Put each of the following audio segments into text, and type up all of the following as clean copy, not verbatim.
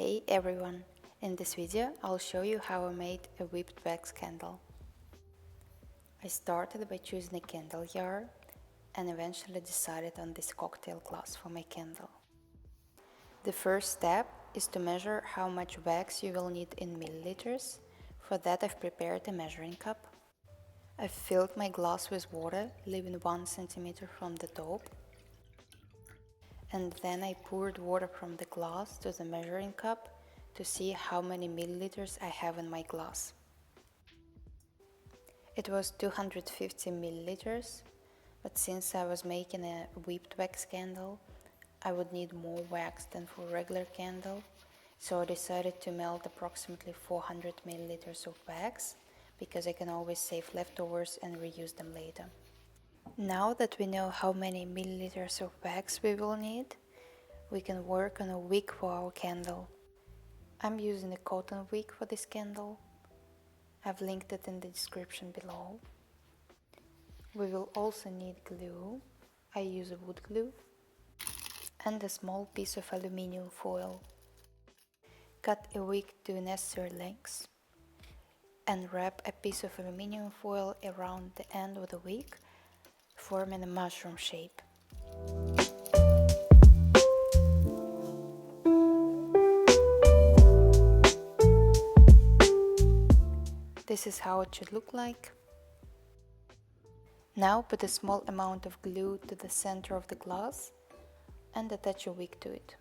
Hey everyone! In this video I'll show you how I made a whipped wax candle. I started by choosing a candle jar and eventually decided on this cocktail glass for my candle. The first step is to measure how much wax you will need in milliliters. For that I've prepared a measuring cup. I've filled my glass with water, leaving 1 centimeter from the top. And then I poured water from the glass to the measuring cup to see how many milliliters I have in my glass. It was 250 milliliters, but since I was making a whipped wax candle, I would need more wax than for a regular candle, so I decided to melt approximately 400 milliliters of wax, because I can always save leftovers and reuse them later. Now that we know how many milliliters of wax we will need, we can work on a wick for our candle. I'm using a cotton wick for this candle. I've linked it in the description below. We will also need glue. I use a wood glue and a small piece of aluminium foil. Cut a wick to necessary lengths and wrap a piece of aluminium foil around the end of the wick, forming a mushroom shape. This is how it should look like. Now put a small amount of glue to the center of the glass and attach a wick to it.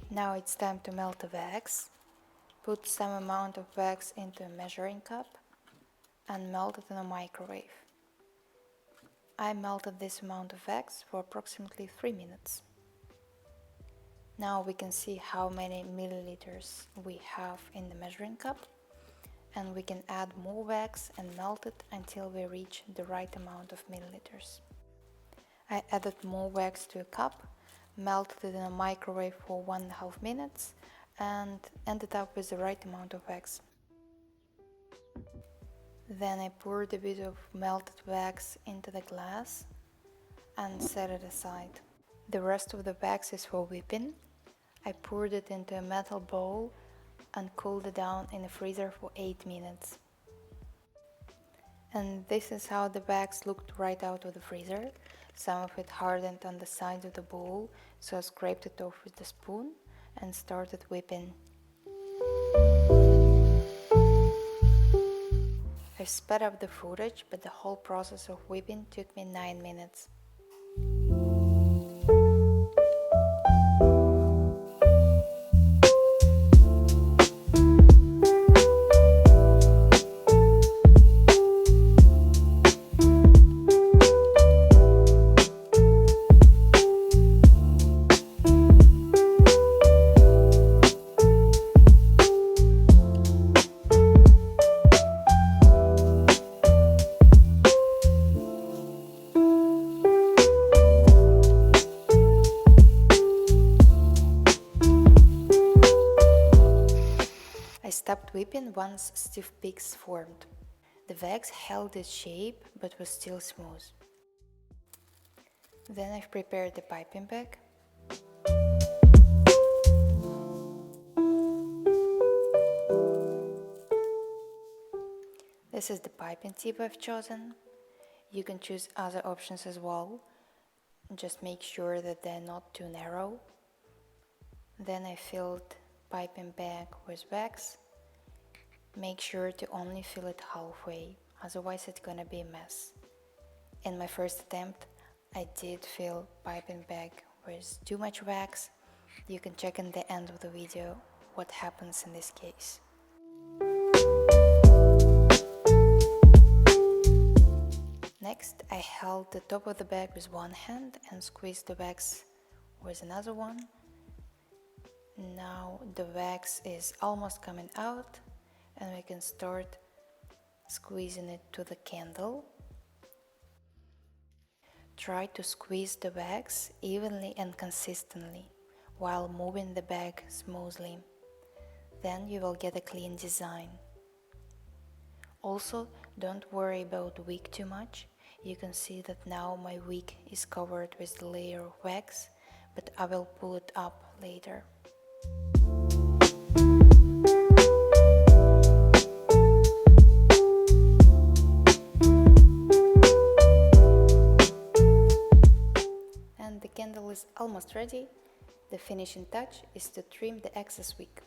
Now it's time to melt the wax. Put some amount of wax into a measuring cup and melt it in a microwave. I melted this amount of wax for approximately 3 minutes. Now we can see how many milliliters we have in the measuring cup, and we can add more wax and melt it until we reach the right amount of milliliters. I added more wax to a cup, melted it in a microwave for 1.5 minutes and ended up with the right amount of wax. Then I poured a bit of melted wax into the glass and set it aside. The rest of the wax is for whipping. I poured it into a metal bowl and cooled it down in the freezer for 8 minutes. And this is how the wax looked right out of the freezer. Some of it hardened on the sides of the bowl, so I scraped it off with the spoon and started whipping. I sped up the footage, but the whole process of whipping took me 9 minutes. I stopped whipping once stiff peaks formed. The wax held its shape but was still smooth. Then I've prepared the piping bag. This is the piping tip I've chosen. You can choose other options as well. Just make sure that they're not too narrow. Then I filled piping bag with wax. Make sure to only fill it halfway, otherwise it's gonna be a mess. In my first attempt, I did fill piping bag with too much wax. You can check in the end of the video what happens in this case. Next, I held the top of the bag with one hand and squeezed the wax with another one. Now the wax is almost coming out and we can start squeezing it to the candle. Try to squeeze the wax evenly and consistently while moving the bag smoothly. Then you will get a clean design. Also, don't worry about wick too much. You can see that now my wig is covered with the layer of wax, but I will pull it up later. And the candle is almost ready. The finishing touch is to trim the excess wig.